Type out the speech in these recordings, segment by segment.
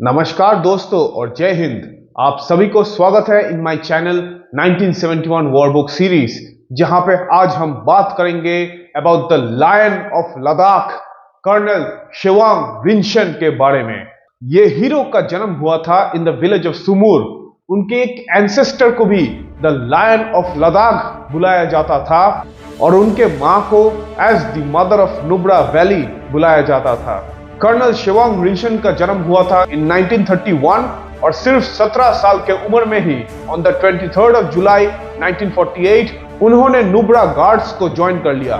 नमस्कार दोस्तों और जय हिंद। आप सभी को स्वागत है in my channel 1971 war book series, जहां पे आज हम बात करेंगे about the lion of Ladakh, colonel Chewang Rinchen के बारे में। ये हीरो का जन्म हुआ था in the village of Sumur. उनके एक एंसेस्टर को भी द लायन ऑफ लद्दाख बुलाया जाता था और उनके मां को as the mother of Nubra valley बुलाया जाता था। कर्नल शिवांग रिंशन का जन्म हुआ था इन 1931 और सिर्फ 17 साल के उम्र में ही on the 23rd of July 1948 उन्होंने नुब्रा गार्ड्स को ज्वाइन कर लिया।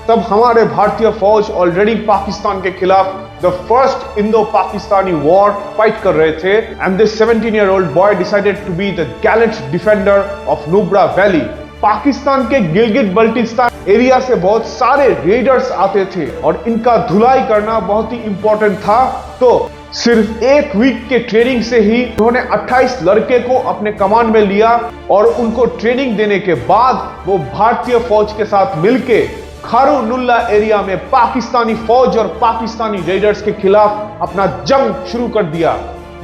तब हमारे भारतीय फौज ऑलरेडी पाकिस्तान के खिलाफ the first Indo Pakistani war fight कर रहे थे and this 17-year-old boy decided to be the gallant defender of Nubra valley. Pakistan के गिलगित बल्टिस्तान एरिया से बहुत सारे रेडर्स आते थे और इनका धुलाई करना बहुत ही इंपॉर्टेंट था। तो सिर्फ एक वीक के ट्रेनिंग से ही उन्होंने 28 लड़के को अपने कमांड में लिया और उनको ट्रेनिंग देने के बाद वो भारतीय फौज के साथ मिलके खारू नुल्ला एरिया में पाकिस्तानी फौज और पाकिस्तानी रेडर्स के खिलाफ अपना जंग शुरू कर दिया।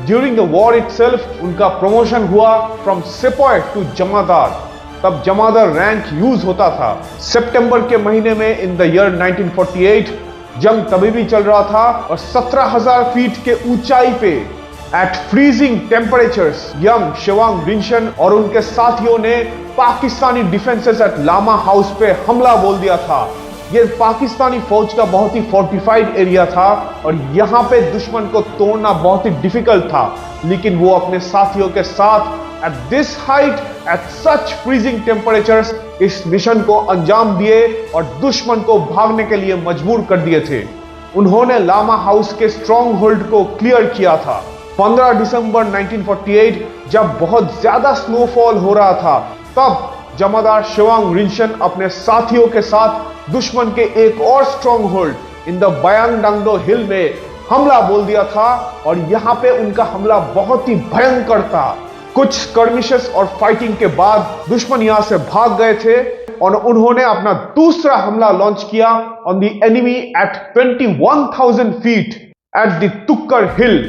ड्यूरिंग द वॉर इटसेल्फ उनका प्रमोशन हुआ फ्रॉम सिपाही टू जमादार। तब जमादार रैंक यूज होता था। सितंबर के महीने में इन द ईयर 1948 जंग तभी भी चल रहा था और 17,000 फीट के ऊंचाई पे at freezing temperatures young Chewang Rinchen और उनके साथियों ने Pakistani defences at Lama house पे हमला बोल दिया था। ये पाकिस्तानी फौज का बहुत ही फोर्टिफाइड एरिया था और यहाँ पे दुश्मन को तोड़ना बहुत ही डिफिकल्ट था, लेकिन वो अपने साथियों के साथ at this height, at such freezing temperatures, इस मिशन को अंजाम दिए और दुश्मन को भागने के लिए मजबूर कर दिए थे। उन्होंने लामा हाउस के स्ट्रॉन्ग होल्ड को क्लियर किया था। 15 दिसंबर 1948 जब बहुत ज्यादा स्नोफॉल हो रहा था, तब जमादार शिवांग रिंशन अपने साथियों के साथ दुश्मन के एक और स्ट्रॉन्ग होल्ड इन द बयांगडांगडो हिल में हमला बोल दिया था और यहाँ पे उनका हमला बहुत ही भयंकर था। कुछ स्कर्मिशेस और फाइटिंग के बाद दुश्मन यहां से भाग गए थे और उन्होंने अपना दूसरा हमला लॉन्च किया on the enemy at 21,000 feet at the Tukkar hill.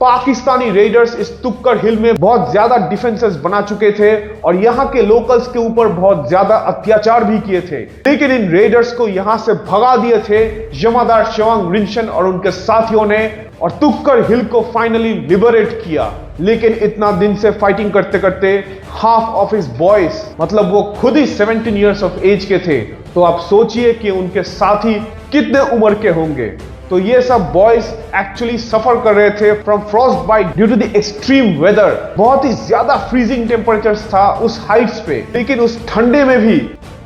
Pakistani raiders इस तुक्कर हिल में बहुत ज्यादा डिफेंसेस बना चुके थे और यहाँ के लोकल्स के ऊपर बहुत ज्यादा अत्याचार भी किए थे, लेकिन इन रेडर्स को यहाँ से भगा दिए थे जमादार शिवांग रिंशन और उनके साथियों ने और तुक्कर हिल को फाइनली लिबरेट किया। लेकिन इतना दिन से फाइटिंग करते करते हाफ ऑफ हिज बॉयज, मतलब वो खुद ही 17 इयर्स ऑफ एज के थे, तो आप सोचिए कि उनके साथी कितने उम्र के होंगे। तो ये सब बॉयज एक्चुअली सफर कर रहे थे from frostbite due to the extreme weather. बहुत ही ज्यादा फ्रीजिंग टेम्परेचर्स था उस हाइट्स पे, लेकिन उस ठंडे में भी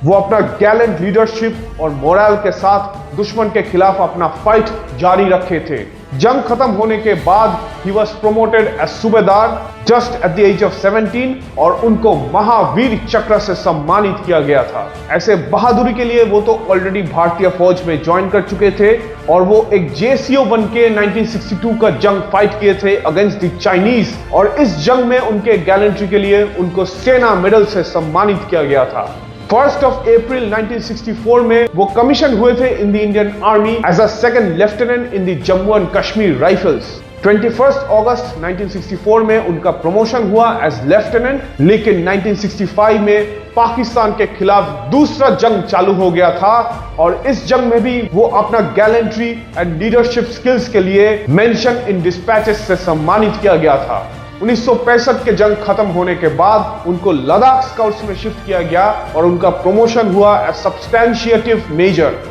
वो अपना गैलेंट लीडरशिप और मोरल के साथ दुश्मन के खिलाफ अपना फाइट जारी रखे थे। जंग खत्म होने के बाद ही was promoted as subedar just at the age of 17 और उनको महावीर चक्र से सम्मानित किया गया था। ऐसे बहादुरी के लिए वो तो ऑलरेडी भारतीय फौज में ज्वाइन कर चुके थे और वो एक जेसीओ बन के 1962 का जंग फाइट किए थे अगेंस्ट द चाइनीज और इस जंग में उनके गैलेंट्री के लिए उनको सेना मेडल से सम्मानित किया गया था। 1st of April 1964 में वो कमीशन हुए थे in the Indian Army as a second lieutenant in the Jammu and Kashmir Rifles. 21 अगस्त 1964 में उनका प्रमोशन हुआ एज लेफ्टिनेंट, लेकिन 1965 में पाकिस्तान के खिलाफ दूसरा जंग चालू हो गया था और इस जंग में भी वो अपना गैलेंट्री एंड लीडरशिप स्किल्स के लिए मेंशन इन डिस्पैचेस से सम्मानित किया गया था। 1965 के जंग खत्म होने के बाद उनको लद्दाख स्काउट्स में शिफ्ट किया गया और उनका प्रमोशन हुआ एज सब्सटैंशिएटिव मेजर।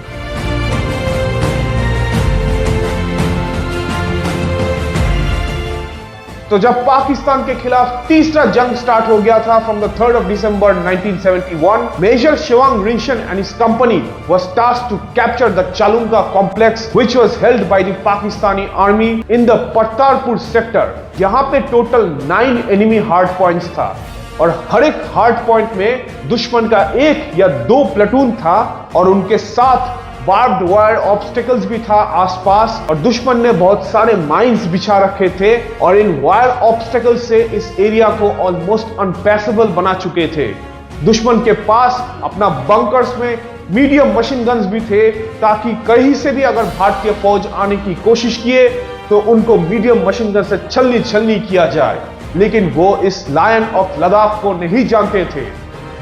तो जब पाकिस्तान के खिलाफ तीसरा जंग स्टार्ट हो गया था from the 3rd of December 1971, major Chewang Rinchen and his company was tasked to capture the Chalunga complex which was held by the Pakistani army in the Pattarpur sector। यहाँ पे टोटल 9 एनिमी हार्ड पॉइंट्स था और हर एक hard point में दुश्मन का 1 या 2 platoon था और उनके साथ बार्ब्ड वायर ऑब्स्टिकल्स भी था आसपास और दुश्मन ने बहुत सारे माइंस बिछा रखे थे और इन वायर ऑब्स्टिकल्स से इस एरिया को ऑलमोस्ट अनपैसेबल बना चुके थे। दुश्मन के पास अपना बंकर्स में मीडियम मशीन गन्स भी थे, ताकि कहीं से भी अगर भारतीय फौज आने की कोशिश किए तो उनको मीडियम मशीन गन से छलनी किया जाए। लेकिन वो इस लायन ऑफ लद्दाख को नहीं जानते थे।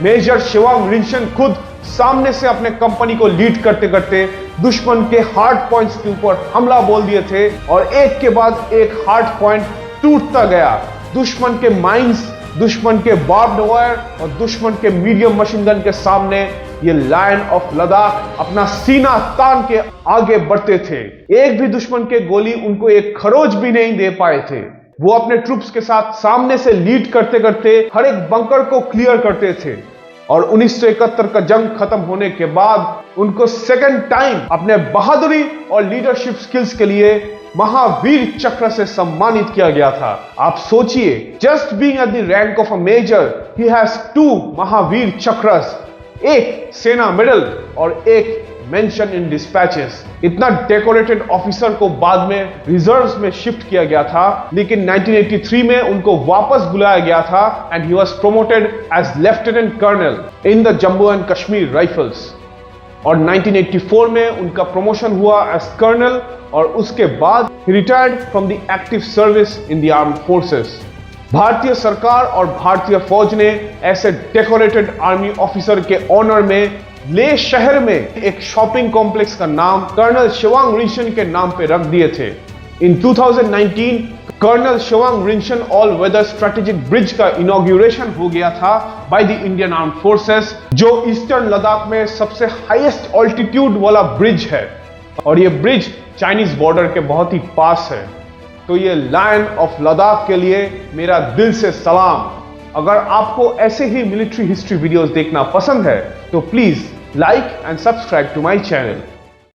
मेजर शिवांग रिंशन खुद सामने से अपने कंपनी को लीड करते करते दुश्मन के हार्ड पॉइंट्स के ऊपर हमला बोल दिए थे, और एक के बाद एक हार्ड पॉइंट टूटता गया। दुश्मन के माइंस, दुश्मन के बार्ब्ड वायर और दुश्मन के मीडियम मशीन गन के सामने ये लायन ऑफ लद्दाख अपना सीना तान के आगे बढ़ते थे। एक भी दुश्मन के गोली उनको एक खरोच भी नहीं दे पाए थे। वो अपने ट्रूप्स के साथ सामने से लीड करते करते हर एक बंकर को क्लियर करते थे, और 1971 का जंग खत्म होने के बाद उनको सेकंड टाइम अपने बहादुरी और लीडरशिप स्किल्स के लिए महावीर चक्र से सम्मानित किया गया था। आप सोचिए, just being at the rank of a major he has 2 Mahavir Chakras, एक सेना मेडल और एक मेंशन इन डिस्पैचेस। इतना डेकोरेटेड ऑफिसर को बाद में रिजर्व्स में शिफ्ट किया गया था, लेकिन 1983 में उनको वापस बुलाया गया था and he was promoted as lieutenant colonel in the Jammu and Kashmir Rifles. और 1984 में उनका प्रमोशन हुआ एज कर्नल, और उसके बाद ही retired from the active service in the armed forces. भारतीय सरकार और भारतीय फौज ने ऐसे डेकोरेटेड आर्मी ऑफिसर के ऑनर में ले शहर में एक शॉपिंग कॉम्प्लेक्स का नाम कर्नल शिवांग रिंशन के नाम पे रख दिए थे। In 2019 colonel Chewang Rinchen all weather strategic bridge का इनॉग्रेशन हो गया था by the Indian armed forces, जो ईस्टर्न लद्दाख में सबसे हाईएस्ट ऑल्टीट्यूड वाला ब्रिज है, और ये ब्रिज चाइनीज बॉर्डर के बहुत ही पास है। तो ये लायन ऑफ लद्दाख के लिए मेरा दिल से सलाम। अगर आपको ऐसे ही मिलिट्री हिस्ट्री वीडियोस देखना पसंद है तो please like and subscribe to my channel.